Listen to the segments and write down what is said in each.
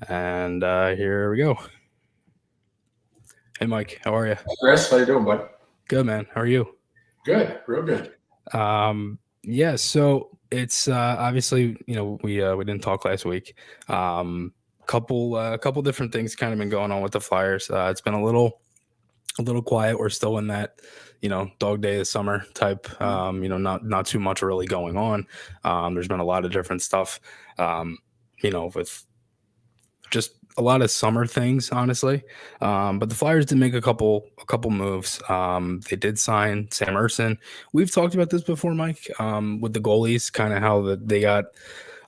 And here we go. Hey, Mike, how are you? Chris, how you doing, bud? Good, man. How are you? Good, real good. Yeah. So it's obviously we didn't talk last week. Couple different things kind of been going on with the Flyers. It's been a little quiet. We're still in that dog day of summer type. Not too much really going on. There's been a lot of different stuff. With just a lot of summer things, honestly. But the Flyers did make a couple moves. They did sign Sam Ersson. We've talked about this before, Mike, with the goalies, kind of how they got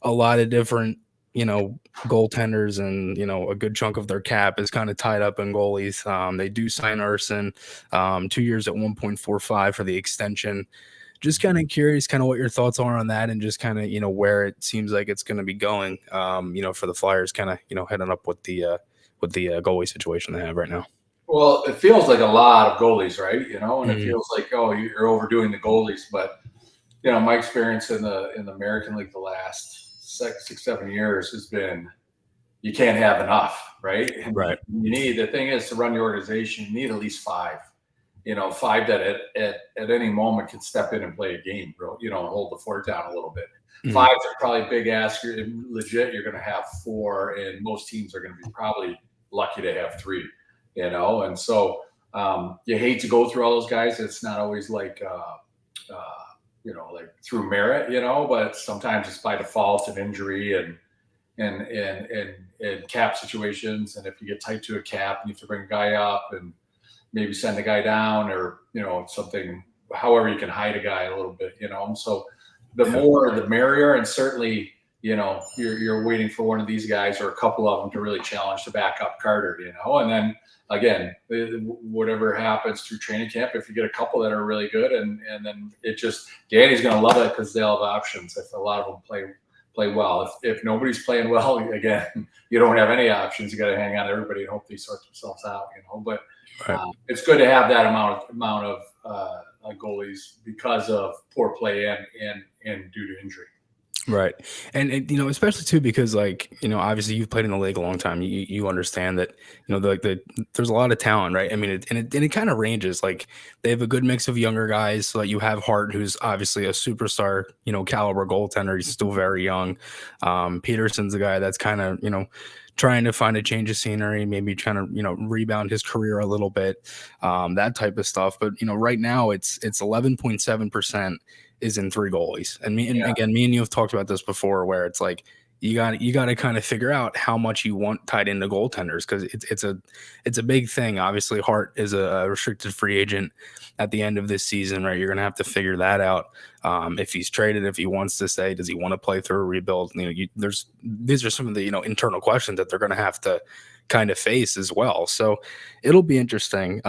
a lot of different, goaltenders, and a good chunk of their cap is kind of tied up in goalies. They do sign Ersson, 2 years at 1.45 for the extension. Just kind of curious, kind of what your thoughts are on that, and just kind of where it seems like it's going to be going. For the Flyers, kind of heading up with the goalie situation they have right now. Well, it feels like a lot of goalies, right? And it Mhm. feels like, oh, you're overdoing the goalies. But my experience in the American League the last 6, 7 years has been you can't have enough, right? And Right. you need, the thing is, to run your organization, you need at least five. Five that at any moment can step in and play a game, bro. Hold the fort down a little bit. Mhm. Fives are probably big ask. Legit, you're going to have four, and most teams are going to be probably lucky to have three. And so you hate to go through all those guys. It's not always like like through merit, but sometimes it's by default of injury and cap situations. And if you get tight to a cap, you have to bring a guy up and maybe send the guy down, or something, however you can hide a guy a little bit. So the Yeah. more the merrier. And certainly you're waiting for one of these guys or a couple of them to really challenge the backup Carter. And then again, whatever happens through training camp, if you get a couple that are really good, and then it just, Danny's going to love it because they'll have options if a lot of them play well. If nobody's playing well, again, you don't have any options. You got to hang on to everybody and hope they sort themselves out. But Right. it's good to have that amount of goalies because of poor play and due to injury. Right. And especially too, because obviously you've played in the league a long time. You understand that, there's a lot of talent, right? I mean, it kind of ranges. Like, they have a good mix of younger guys. So you have Hart, who's obviously a superstar, caliber goaltender. He's still very young. Peterson's a guy that's kind of, trying to find a change of scenery, maybe trying to, rebound his career a little bit, that type of stuff. But, right now it's 11.7% is in three goalies. And Yeah, again, me and you have talked about this before, where it's like you got to kind of figure out how much you want tied into goaltenders, because it's a big thing. Obviously, Hart is a restricted free agent at the end of this season, right? You're gonna have to figure that out. If he's traded, if he wants to stay, does he want to play through a rebuild? These are some of the internal questions that they're gonna have to kind of face as well. So it'll be interesting.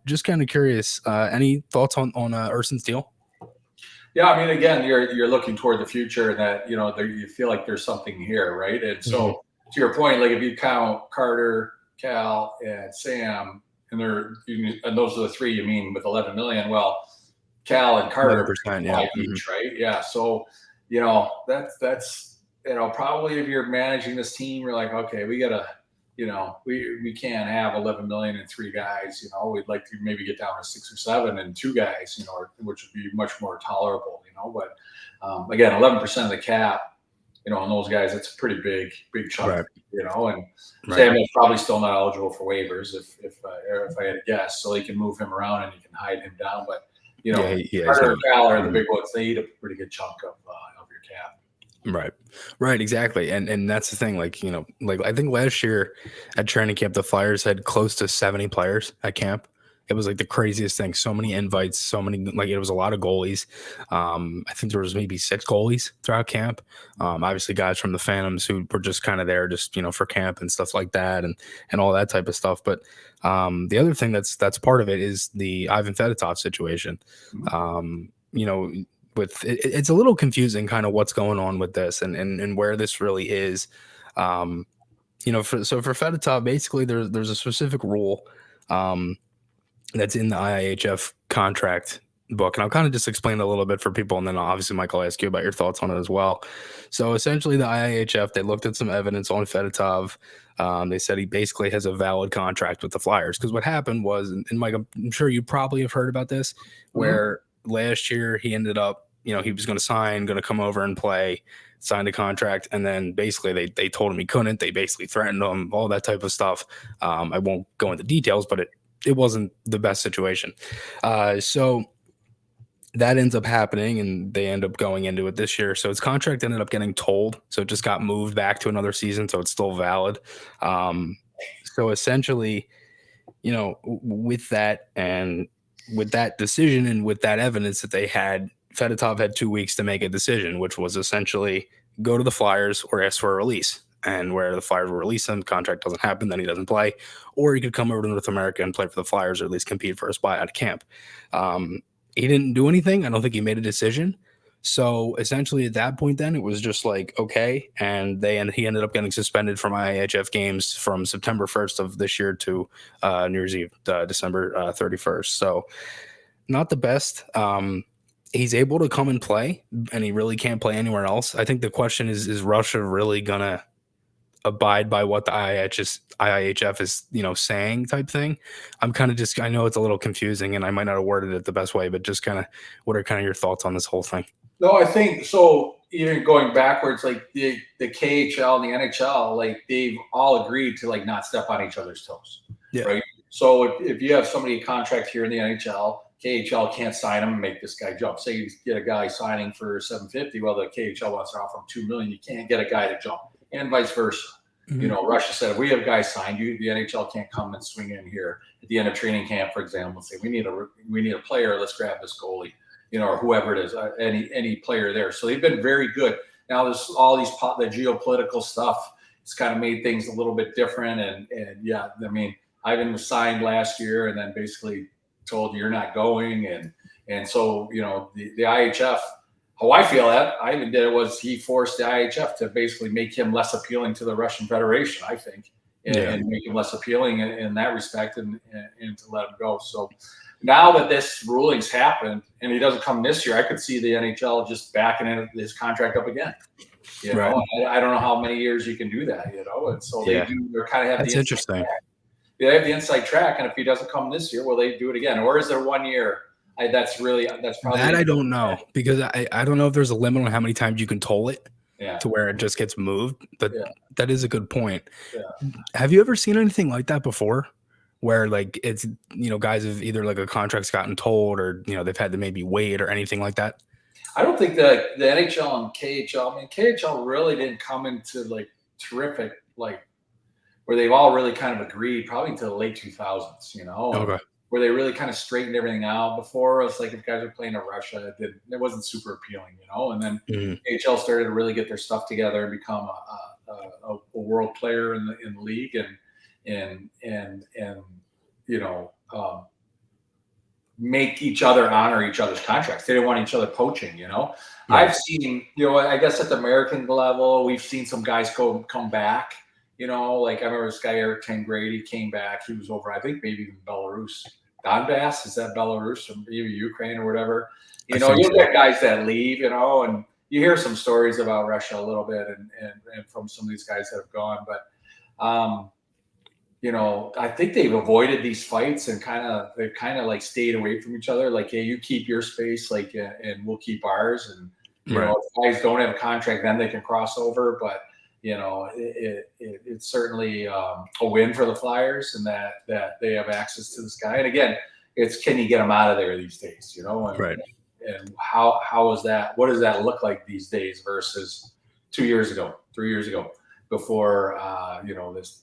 Just kind of curious. Any thoughts on Erson's deal? yeah. I mean, again, you're looking toward the future, and that you feel like there's something here, right? And Mhm. so, to your point, like if you count Carter, Cal, and Sam, and those are the three you mean with 11 million. Well, Cal and Carter 11%, yeah. five Mhm. each, right? Yeah. So that's probably, if you're managing this team, you're like, okay, we gotta, we can't have 11 million and three guys. We'd like to maybe get down to 6 or 7 and two guys, which would be much more tolerable. But again, 11% of the cap, on those guys, it's a pretty big chunk. Right. And Right. Sam is probably still not eligible for waivers if I had to guess, so he can move him around and you can hide him down. But Yeah, he's Carter not. and Cal are the Mhm. big ones. They eat a pretty good chunk of your cap. Right. Right, exactly. And that's the thing, like I think last year at training camp, the Flyers had close to 70 players at camp. It was like the craziest thing. So many invites, so many, like, it was a lot of goalies. I think there was maybe six goalies throughout camp. Obviously guys from the Phantoms who were just kind of there just, for camp and stuff like that, and all that type of stuff. But the other thing that's part of it is the Ivan Fedotov situation. Mhm. You know, it's a little confusing kind of what's going on with this, and where this really is. Um, for Fedotov, basically there's a specific rule um, that's in the IIHF contract book, and I'll kind of just explain it a little bit for people, and then obviously Mike will ask you about your thoughts on it as well. So essentially, the IIHF, they looked at some evidence on Fedotov. They said he basically has a valid contract with the Flyers. Because what happened was, and Mike, I'm sure you probably have heard about this, where last year he ended up, he was going to sign, going to come over and play, signed a contract, and then basically they told him he couldn't. They basically threatened him, all that type of stuff. I won't go into details, but it wasn't the best situation. So that ends up happening, and they end up going into it this year. So his contract ended up getting tolled. So it just got moved back to another season. So it's still valid. So essentially, with that and with that decision and with that evidence that they had, Fedotov had 2 weeks to make a decision, which was essentially go to the Flyers or ask for a release. And where the Flyers will release him, contract doesn't happen, then he doesn't play. Or he could come over to North America and play for the Flyers, or at least compete for a spot at camp. He didn't do anything. I don't think he made a decision. So essentially at that point, then it was just like, okay. And he ended up getting suspended from IHF games from September 1st of this year to New Year's Eve, December 31st. So not the best. He's able to come and play, and he really can't play anywhere else. I think the question is Russia really going to abide by what the IIHF is, saying type thing? I'm kind of I know it's a little confusing, and I might not have worded it the best way, but just kind of, what are kind of your thoughts on this whole thing? No, I think so. Even going backwards, like the KHL and the NHL, like they've all agreed to like not step on each other's toes. Yeah. Right. So if you have somebody a contract here in the NHL, KHL can't sign him and make this guy jump. Say you get a guy signing for $750, well, the KHL wants to offer him $2 million. You can't get a guy to jump, and vice versa. Mm-hmm. Russia said, if we have guys signed, the NHL can't come and swing in here at the end of training camp, for example, and say, we need a player. Let's grab this goalie, or whoever it is, any player there. So they've been very good. Now there's all the geopolitical stuff. It's kind of made things a little bit different. And yeah, I mean, Ivan was signed last year and then basically told you're not going. And so, the IHF, how I feel that Ivan did it was he forced the IHF to basically make him less appealing to the Russian Federation, I think, and make him less appealing in that respect and to let him go. So now that this ruling's happened and he doesn't come this year, I could see the NHL just backing his contract up again. Right. I don't know how many years you can do that, and so they're kind of have that's interesting. They have the inside track, and if he doesn't come this year, will they do it again, or is there 1 year? That's probably that I don't know, because I don't know if there's a limit on how many times you can toll it to where it just gets moved. But that is a good point. Yeah. Have you ever seen anything like that before, where like it's guys have either like a contract's gotten tolled or they've had to maybe wait or anything like that? I don't think that the NHL and KHL. I mean, KHL really didn't come into like terrific like where they've all really kind of agreed probably until the late 2000s. Okay. Where they really kind of straightened everything out. Before, it's like if guys were playing in Russia, it wasn't super appealing, and then AHL started to really get their stuff together and become a world player in the league and make each other honor each other's contracts. They didn't want each other poaching, Right. I've seen, I guess at the American level, we've seen some guys come back, like I remember this guy, Eric Tangrady, came back. He was over, I think maybe even Belarus. Donbass, is that Belarus or maybe Ukraine or whatever? You get guys that leave, and you hear some stories about Russia a little bit and from some of these guys that have gone. But, I think they've avoided these fights and they've kind of like stayed away from each other. Like, hey, you keep your space, like, and we'll keep ours. And, if guys don't have a contract, then they can cross over. But, it's certainly a win for the Flyers, and that they have access to this guy. And again, it's can you get him out of there these days, and, right. And how is that? What does that look like these days versus 2 years ago, 3 years ago, before this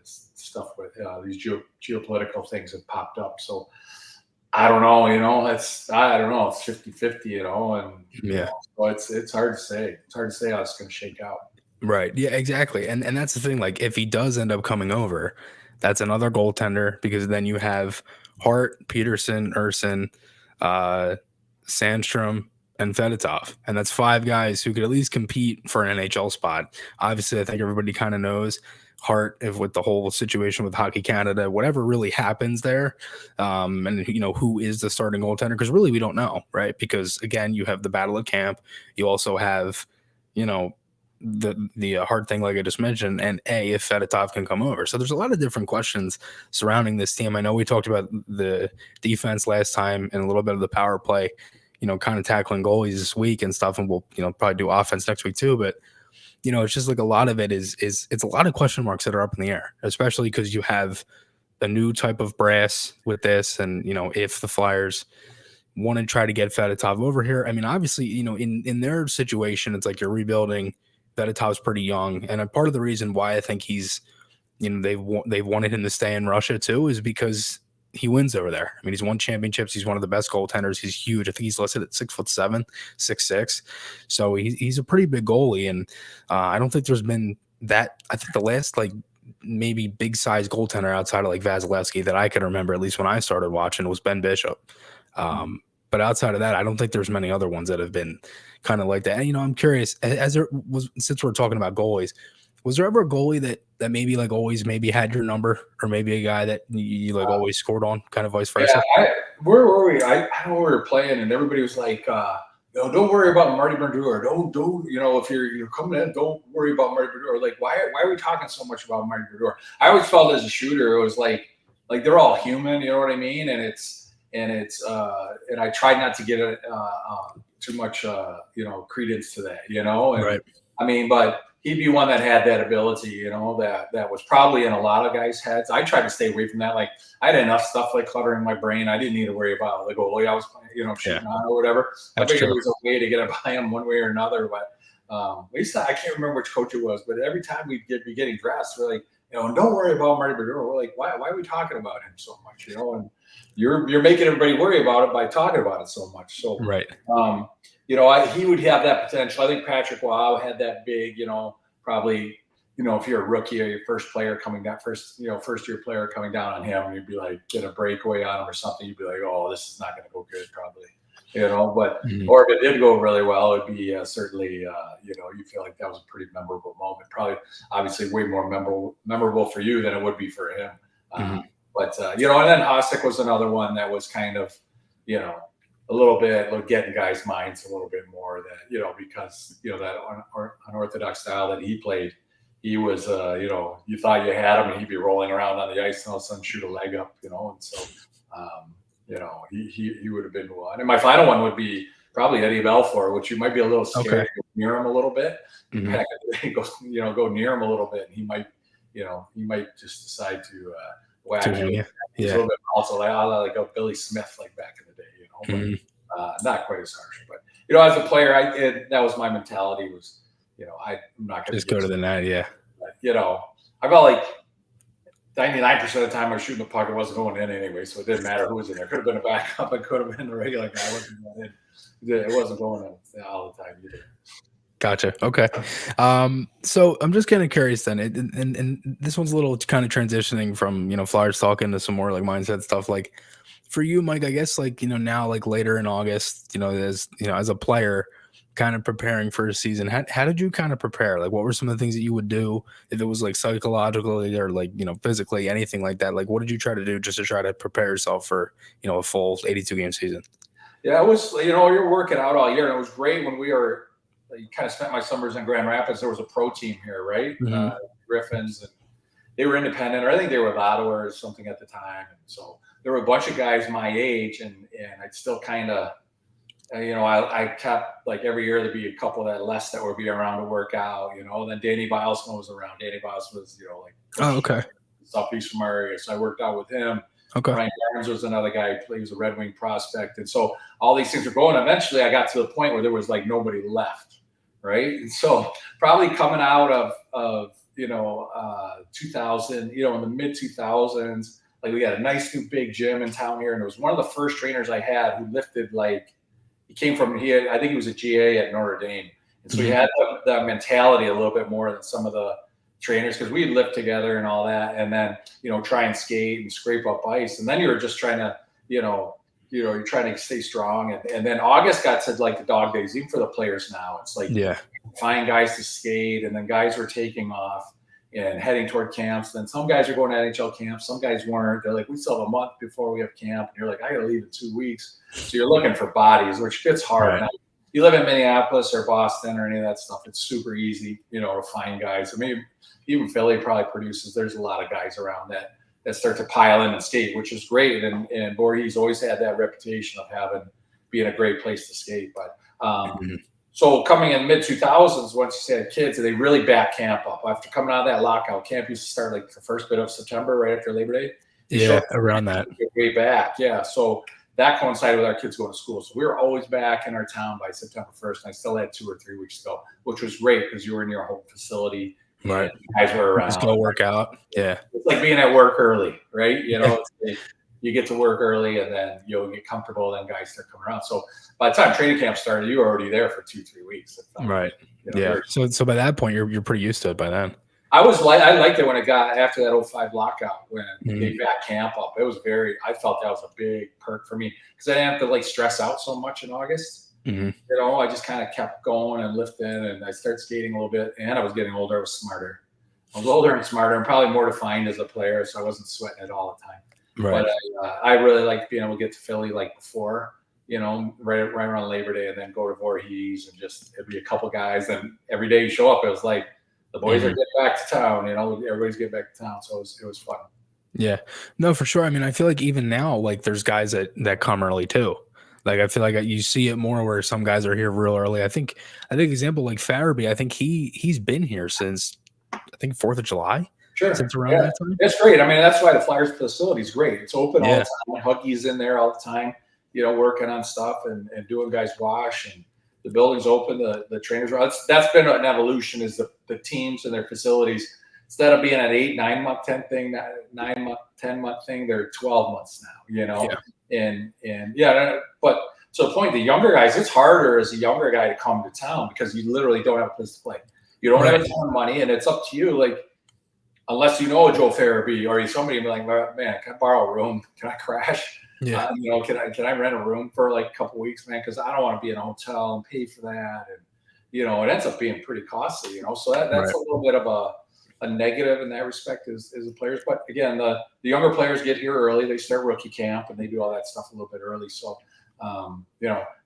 stuff with these geopolitical things have popped up. So I don't know, it's 50-50, and so it's hard to say. It's hard to say how it's going to shake out. Right. Yeah, exactly. And that's the thing. Like, if he does end up coming over, that's another goaltender, because then you have Hart, Peterson, Ersson, Sandstrom, and Fedotov. And that's 5 guys who could at least compete for an NHL spot. Obviously, I think everybody kind of knows Hart, if with the whole situation with Hockey Canada, whatever really happens there, and who is the starting goaltender, because really we don't know, right? Because again, you have the battle of camp. You also have, the hard thing, like I just mentioned, and if Fedotov can come over. So there's a lot of different questions surrounding this team. I know we talked about the defense last time and a little bit of the power play, kind of tackling goalies this week and stuff, and we'll probably do offense next week too. But it's just like a lot of it is it's a lot of question marks that are up in the air, especially because you have a new type of brass with this, and if the Flyers want to try to get Fedotov over here. I mean, obviously, in their situation, it's like you're rebuilding. Fedotov's pretty young, and a part of the reason why I think he's, they've wanted him to stay in Russia too is because he wins over there. I mean, he's won championships. He's one of the best goaltenders. He's huge. I think he's listed at 6'7", 6'6". So he's a pretty big goalie, and I don't think there's been that. I think the last maybe big size goaltender outside of like Vasilevsky that I can remember, at least when I started watching, was Ben Bishop. But outside of that, I don't think there's many other ones that have been kind of like that. And, I'm curious, as there was, since we're talking about goalies, was there ever a goalie that maybe always maybe had your number, or maybe a guy that you always scored on, kind of vice versa? Yeah, where were we? I don't know where we were playing, and everybody was like, don't worry about Marty Brodeur. Don't if you're coming in, don't worry about Marty Brodeur. Like, why are we talking so much about Marty Brodeur? I always felt as a shooter, it was like they're all human, you know what I mean? And and I tried not to get too much credence to that, and, Right. I mean, but he'd be one that had that ability, that was probably in a lot of guys' heads. I tried to stay away from that. Like, I had enough stuff cluttering my brain. I didn't need to worry about the goalie I was playing, shooting on or whatever. I figured there was a way to get it by him one way or another. But I can't remember which coach it was, but every time we'd be getting dressed, we're like, don't worry about Marty Brodeur. We're like, why are we talking about him so much? And you're making everybody worry about it by talking about it so much. So right. He would have that potential. I think Patrick Wow had that big, probably, if you're a rookie or your first player coming down, first year player coming down on him, and you'd be like, get a breakaway on him or something. You'd be like, oh, this is not going to go good, probably, but, or if it did go really well, it'd be certainly, you feel like that was a pretty memorable moment, probably obviously way more memorable for you than it would be for him. But, and then Hasek was another one that was kind of, a little bit getting guys' minds a little bit more that, because, that unorthodox style that he played, he was, you thought you had him and he'd be rolling around on the ice and all of a sudden shoot a leg up, and so, he would have been one. And my final one would be probably Eddie Belfour, which you might be a little scared to go near him a little bit. Go near him a little bit, and he might just decide to whack you. He's a little bit also like a Billy Smith, like back in the day, but not quite as harsh. But as a player, that was my mentality. Was I'm not going to just go to the net, yeah. But, I felt like 99% of the time I was shooting the puck, it wasn't going in anyway, so it didn't matter who was in there. Could have been a backup, it could have been the regular guy. It wasn't going in all the time either. Gotcha. Okay. So I'm just kind of curious then, and this one's a little kind of transitioning from, Flyers talk into some more mindset stuff. Like for you, Mike, I guess now later in August, as a player kind of preparing for a season, how did you kind of prepare? What were some of the things that you would do if it was psychologically or physically, anything like that? What did you try to do just to try to prepare yourself for, a full 82 game season? Yeah, it was, you're working out all year, and it was great when we were, kind of spent my summers in Grand Rapids. There was a pro team here, right? Griffins, and they were independent, or I think they were with Ottawa or something at the time. And so there were a bunch of guys my age, and I'd still kind of, I kept every year there'd be a couple that would be around to work out, and then Danny Bilesman was around. Danny Bilesman was, southeast from our area. So I worked out with him. Okay. Ryan Barnes was another guy. He was a Red Wing prospect. And so all these things were going. Eventually I got to the point where there was nobody left. Right. And so probably coming out of 2000, in the mid 2000s, we had a nice new big gym in town here. And it was one of the first trainers I had who lifted, I think he was a GA at Notre Dame. And so he had that mentality a little bit more than some of the trainers, because we'd lift together and all that, and then try and skate and scrape up ice, and then you were just trying to you're trying to stay strong, and then August got to the dog days, even for the players now. It's find guys to skate, and then guys were taking off and heading toward camps. Then some guys are going to NHL camps, some guys weren't. They're like, we still have a month before we have camp, and you're like, I gotta leave in 2 weeks. So you're looking for bodies, which gets hard. Right. Now, you live in Minneapolis or Boston or any of that stuff, it's super easy, to find guys. I mean, even Philly probably produces. There's a lot of guys around that start to pile in and skate, which is great. And Voorhees always had that reputation of being a great place to skate. But so coming in mid 2000s, once you had kids, they really back camp up. After coming out of that lockout, camp used to start like the first bit of September, right after Labor Day. Yeah, around that. Way back, yeah. So that coincided with our kids going to school. So we were always back in our town by September 1st. And I still had 2 or 3 weeks to go, which was great because you were in your home facility. Right. Guys were around. Just go work out. Yeah. It's like being at work early, right? It's like you get to work early and then you'll get comfortable. And then guys start coming around. So by the time training camp started, you were already there for 2-3 weeks. Right. Yeah. So by that point, you're pretty used to it by then. I liked it when it got after that 05 lockout when they back camp up. It was I felt that was a big perk for me because I didn't have to like stress out so much in August. I just kind of kept going and lifting, and I started skating a little bit. And I was getting older. I was smarter. I was older and smarter, and probably more defined as a player, so I wasn't sweating it all the time. Right. But I really liked being able to get to Philly like before, right around Labor Day, and then go to Voorhees and just it'd be a couple guys. And every day you show up, it was like the boys are getting back to town. Everybody's getting back to town, so it was fun. Yeah, no, for sure. I mean, I feel like even now, like there's guys that come early too. Like I feel like you see it more where some guys are here real early. I think example like Farabee, I think he's been here since 4th of July. Sure. Since around that time. It's great. I mean, that's why the Flyers facility is great. It's open all the time. Huggy's in there all the time, working on stuff and doing guys wash, and the building's open. The trainers are. That's been an evolution. Is the teams and their facilities, instead of being an 8, 9 month, 9 month, 10 month thing, they're 12 months now. But to the point, the younger guys, it's harder as a younger guy to come to town because you literally don't have a place to play. You don't have a ton of money, and it's up to you. Like, unless you know Joe Farabee or somebody be like, man, can I borrow a room? Can I crash? Yeah. Can I rent a room for like a couple of weeks, man? Because I don't want to be in a hotel and pay for that, and it ends up being pretty costly. So that's a little bit of a negative in that respect is the players. But again, the younger players get here early. They start rookie camp and they do all that stuff a little bit early. So,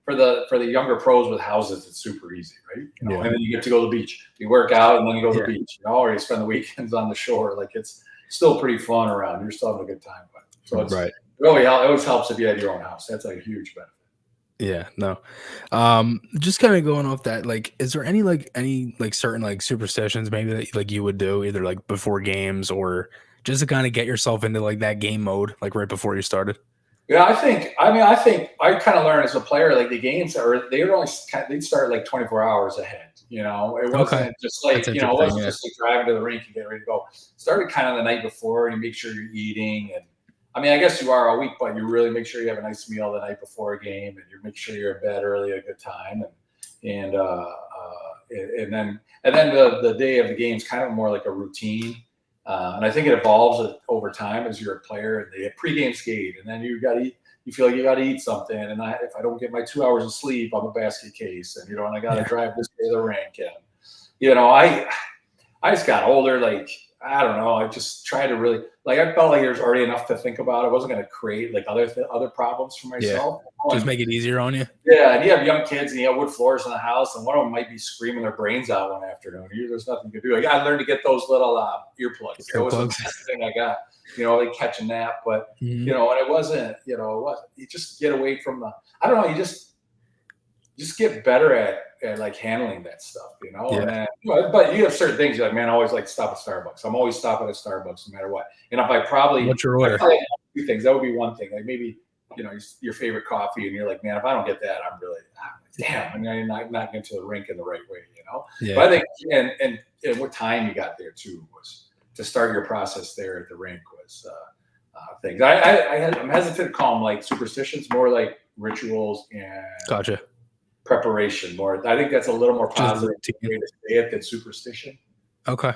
for the younger pros with houses, it's super easy, right? And then you get to go to the beach. You work out and then you go to the beach, or you spend the weekends on the shore. Like it's still pretty fun around. You're still having a good time. But so it's really, it always helps if you have your own house. That's a huge benefit. Yeah, no. Just kind of going off that, like, is there any certain like superstitions maybe that like you would do either like before games or just to kind of get yourself into like that game mode, like right before you started? Yeah, I think I kind of learned as a player, like the games they'd start like 24 hours ahead. It wasn't just like, it wasn't just like driving to the rink and getting ready to go. Started kind of the night before and you make sure you're eating. And I mean, I guess you are all week, but you really make sure you have a nice meal the night before a game and you make sure you're in bed early at a good time. And then the day of the game is kind of more like a routine. And I think it evolves over time as you're a player. And they have pregame skate, and then you feel like you got to eat something. And if I don't get my 2 hours of sleep, I'm a basket case. And and I got to drive this way to the rink. And I just got older. Like I don't know. I just tried to really I felt like there's already enough to think about. I wasn't going to create like other problems for myself. Yeah. Just make it easier on you. Yeah, and you have young kids and you have wood floors in the house, and one of them might be screaming their brains out one afternoon. There's nothing you can do. I learned to get those little earplugs. That was the best thing I got. Like catch a nap, but and it wasn't. You just get away from the. I don't know. You just get better at like handling that stuff, Yeah. But you have certain things you're like, man, I always like to stop at Starbucks. I'm always stopping at Starbucks no matter what. And if I probably what's your order? Two things. That would be one thing. Like maybe your favorite coffee, and you're like, man, if I don't get that, I'm really damn. And you're not getting to the rink in the right way, Yeah. But I think and what time you got there too was to start your process there at the rink was things. I'm hesitant to call them like superstitions, more like rituals and Gotcha. Preparation more. I think that's a little more positive way to say it than superstition. Okay.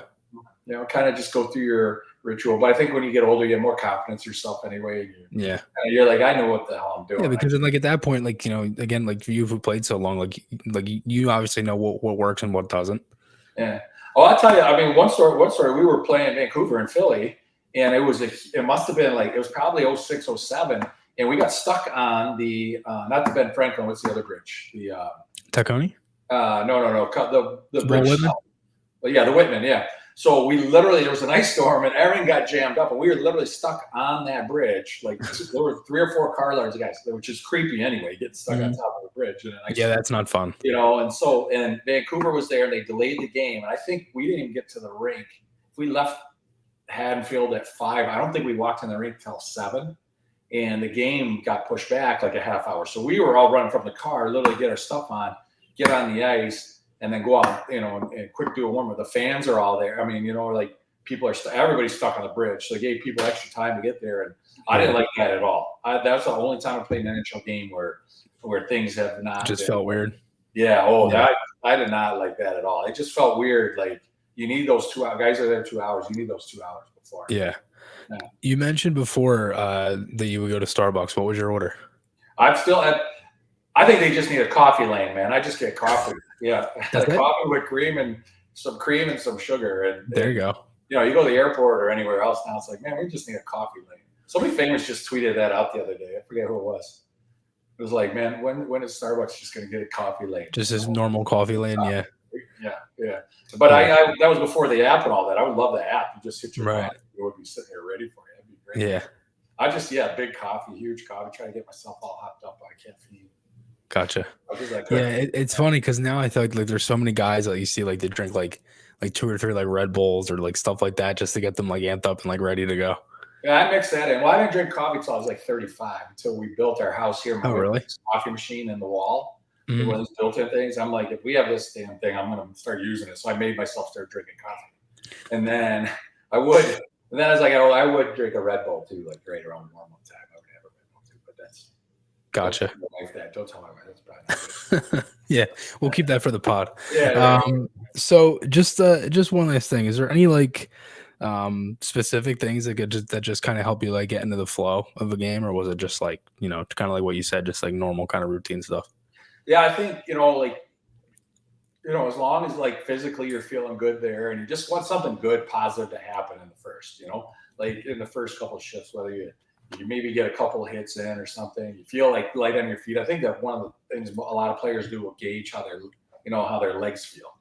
Kind of just go through your ritual. But I think when you get older, you have more confidence in yourself anyway. You're like, I know what the hell I'm doing. Yeah, because like at that point, like again, like you who played so long, like you obviously know what works and what doesn't. Yeah. Oh, I'll tell you. I mean, one story. We were playing Vancouver and Philly, and it must have been like it was probably 06, 07. and we got stuck on the not the Ben Franklin. What's the other bridge? The Tacony? no. The bridge. Whitman? Well, yeah, the Whitman. Yeah. So we literally, there was an ice storm and everything got jammed up, and we were literally stuck on that bridge. Like there were 3 or 4 car loads of guys, which is creepy anyway, getting stuck on top of the bridge. And that's not fun. And Vancouver was there, and they delayed the game. And I think we didn't even get to the rink. If we left Haddonfield at 5, I don't think we walked in the rink till 7. And the game got pushed back like a half hour. So we were all running from the car, literally get our stuff on, get on the ice, and then go out, and quick do a warm-up. The fans are all there. I mean, like people are everybody's stuck on the bridge. So they gave people extra time to get there. And I didn't like that at all. That's the only time I played an NHL game where things have not just felt weird. Yeah. I did not like that at all. It just felt weird. Like you need those 2 hours. Guys are there 2 hours. You need those 2 hours before. Yeah. You mentioned before that you would go to Starbucks. What was your order? I think they just need a coffee lane, man. I just get coffee. Yeah. Coffee with cream and some sugar. And there you go. You go to the airport or anywhere else now, it's like, man, we just need a coffee lane. Somebody famous just tweeted that out the other day. I forget who it was. It was like, man, when is Starbucks just going to get a coffee lane? Just as normal coffee lane, yeah. Yeah. But I that was before the app and all that. I would love the app. You just hit your right. coffee. It would be sitting there ready for you. That'd be great. Yeah. I just, big coffee, huge coffee, try to get myself all hopped up by caffeine. Gotcha. It's funny because now I feel like there's so many guys that you see like they drink like 2 or 3 like Red Bulls or like stuff like that just to get them like amped up and like ready to go. Yeah, I mixed that in. Well, I didn't drink coffee until I was like 35 until we built our house here. Oh, really? Coffee machine in the wall. One of those built-in things. I'm like, if we have this damn thing, I'm going to start using it. So I made myself start drinking coffee. And then I was like, I would drink a Red Bull too, like right around normal time. I would have a Red Bull too, but that's gotcha. Don't tell my wife. That's probably yeah, we'll keep that for the pod. Yeah. So just one last thing. Is there any like specific things that just kind of help you like get into the flow of a game, or was it just like kind of like what you said, just like normal kind of routine stuff? Yeah, I think as long as like physically you're feeling good there, and you just want something good, positive to happen in the first, like in the first couple of shifts, whether you maybe get a couple of hits in or something, you feel like light on your feet. I think that one of the things a lot of players do will gauge how their legs feel.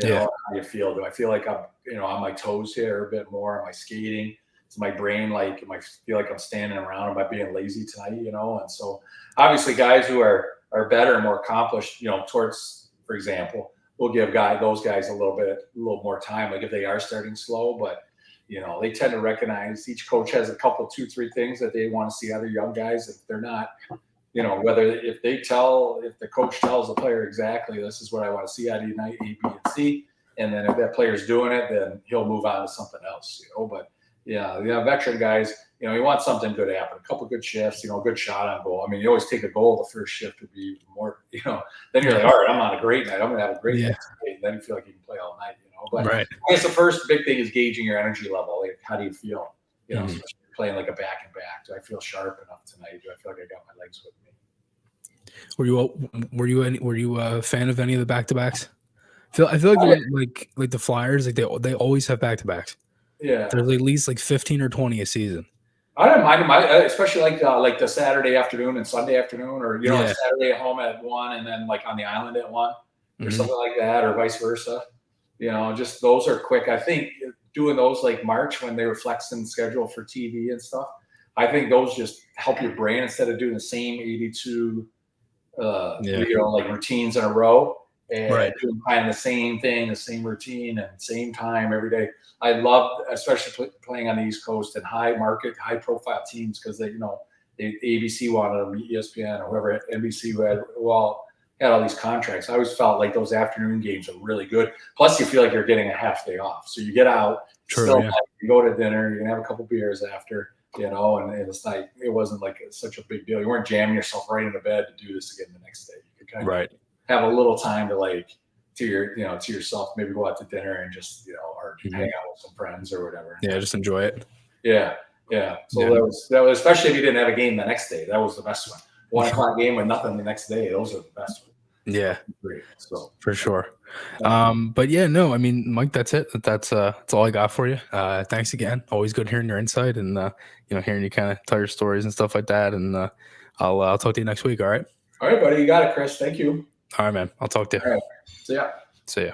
How you feel. Do I feel like I'm, on my toes here a bit more? Am I skating? Is my brain like, am I feel like I'm standing around? Am I being lazy tonight? And so obviously guys who are better and more accomplished, towards, for example, we'll give those guys a little more time, like if they are starting slow, but they tend to recognize each coach has a couple, 2, 3 things that they want to see other young guys. If they're not, if the coach tells the player exactly, this is what I want to see out of you tonight, A, B, and C. And then if that player's doing it, then he'll move on to something else, but veteran guys, you want something good to happen, a couple good shifts, good shot on goal. I mean, you always take a goal the first shift would be more, then you're like, all right, I'm on a great night. I'm going to have a great night. Then you feel like you can play all night, but right. I guess the first big thing is gauging your energy level. Like, how do you feel? Especially playing like a back and back. Do I feel sharp enough tonight? Do I feel like I got my legs with me? Were you a fan of any of the back-to-backs? I feel like the Flyers, like they always have back-to-backs. Yeah, there's at least like 15 or 20 a season. I don't mind them, especially like the Saturday afternoon and Sunday afternoon, or like Saturday at home at 1, and then like on the island at 1, or something like that, or vice versa. Just those are quick. I think doing those like March when they were flexing schedule for TV and stuff, I think those just help your brain instead of doing the same 82, like routines in a row. And doing kind of the same thing, the same routine, and same time every day. I love, especially playing on the East Coast and high market, high profile teams, because they, ABC wanted them, ESPN or whoever, NBC had all these contracts. I always felt like those afternoon games are really good. Plus, you feel like you're getting a half day off, so you get out, you go to dinner, you can have a couple beers after, and it's like it wasn't like such a big deal. You weren't jamming yourself right into bed to do this again the next day. You could kind of have a little time to to yourself, maybe go out to dinner and just, or hang out with some friends or whatever. Yeah. Just enjoy it. Yeah. So that was, especially if you didn't have a game the next day, that was the best one. 1 o'clock game with nothing the next day. Those are the best ones. Yeah, great. So for sure. yeah. But yeah, no, I mean, Mike, that's it. That's all I got for you. Thanks again. Always good hearing your insight and hearing you kind of tell your stories and stuff like that. And I'll talk to you next week. All right. All right, buddy. You got it, Chris. Thank you. All right, man. I'll talk to you. All right. See ya. See ya.